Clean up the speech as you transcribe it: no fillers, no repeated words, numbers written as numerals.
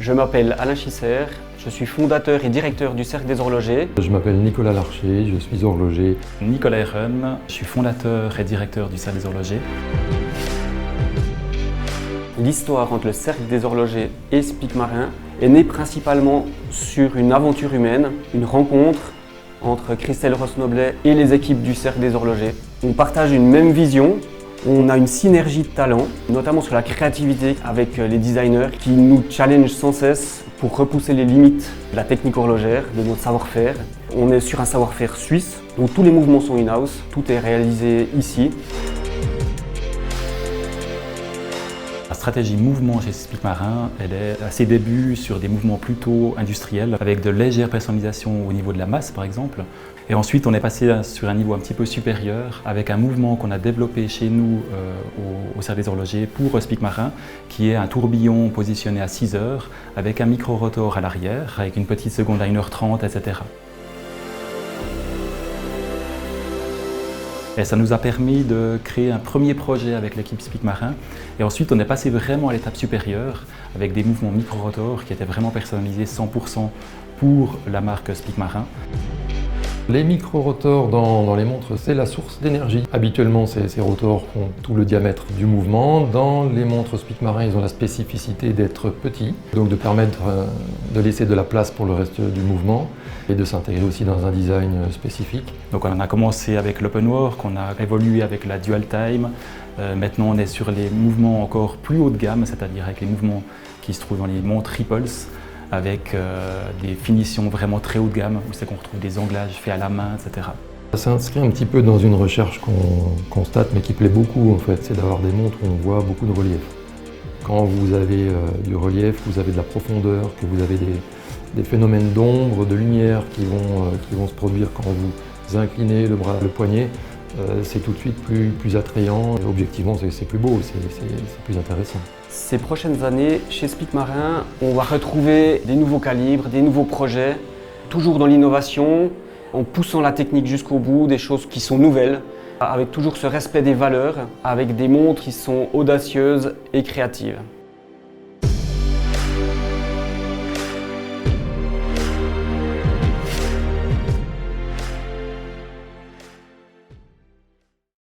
Je m'appelle Alain Schisser, je suis fondateur et directeur du Cercle des Horlogers. Je m'appelle Nicolas Larcher, je suis horloger. Nicolas Eren, je suis fondateur et directeur du Cercle des Horlogers. L'histoire entre le Cercle des Horlogers et Spic Marin est née principalement sur une aventure humaine, une rencontre entre Christelle Ross-Noblet et les équipes du Cercle des Horlogers. On partage une même vision, on a une synergie de talents, notamment sur la créativité avec les designers qui nous challengent sans cesse pour repousser les limites de la technique horlogère, de notre savoir-faire. On est sur un savoir-faire suisse, donc tous les mouvements sont in-house, tout est réalisé ici. La stratégie mouvement chez Spic Marin, elle est à ses débuts sur des mouvements plutôt industriels, avec de légères personnalisations au niveau de la masse par exemple. Et ensuite on est passé sur un niveau un petit peu supérieur avec un mouvement qu'on a développé chez nous au Cercle des Horlogers pour Spic Marin, qui est un tourbillon positionné à 6 heures avec un micro-rotor à l'arrière, avec une petite seconde à 1h30, etc. Et ça nous a permis de créer un premier projet avec l'équipe Spic Marin. Et ensuite, on est passé vraiment à l'étape supérieure avec des mouvements micro-rotors qui étaient vraiment personnalisés 100% pour la marque Spic Marin. Les micro-rotors dans les montres, c'est la source d'énergie. Habituellement, ces rotors font tout le diamètre du mouvement. Dans les montres Spic Marin, ils ont la spécificité d'être petits, donc de permettre de laisser de la place pour le reste du mouvement et de s'intégrer aussi dans un design spécifique. Donc on a commencé avec l'open work, on a évolué avec la dual time. Maintenant, on est sur les mouvements encore plus haut de gamme, c'est-à-dire avec les mouvements qui se trouvent dans les montres Ripples, avec des finitions vraiment très haut de gamme, où c'est qu'on retrouve des anglages faits à la main, etc. Ça s'inscrit un petit peu dans une recherche qu'on constate, mais qui plaît beaucoup en fait, c'est d'avoir des montres où on voit beaucoup de relief. Quand vous avez du relief, vous avez de la profondeur, que vous avez des phénomènes d'ombre, de lumière qui vont se produire quand vous inclinez le bras, le poignet, c'est tout de suite plus attrayant. Et objectivement, c'est plus beau, c'est plus intéressant. Ces prochaines années, chez Spic Marin, on va retrouver des nouveaux calibres, des nouveaux projets, toujours dans l'innovation, en poussant la technique jusqu'au bout, des choses qui sont nouvelles, avec toujours ce respect des valeurs, avec des montres qui sont audacieuses et créatives.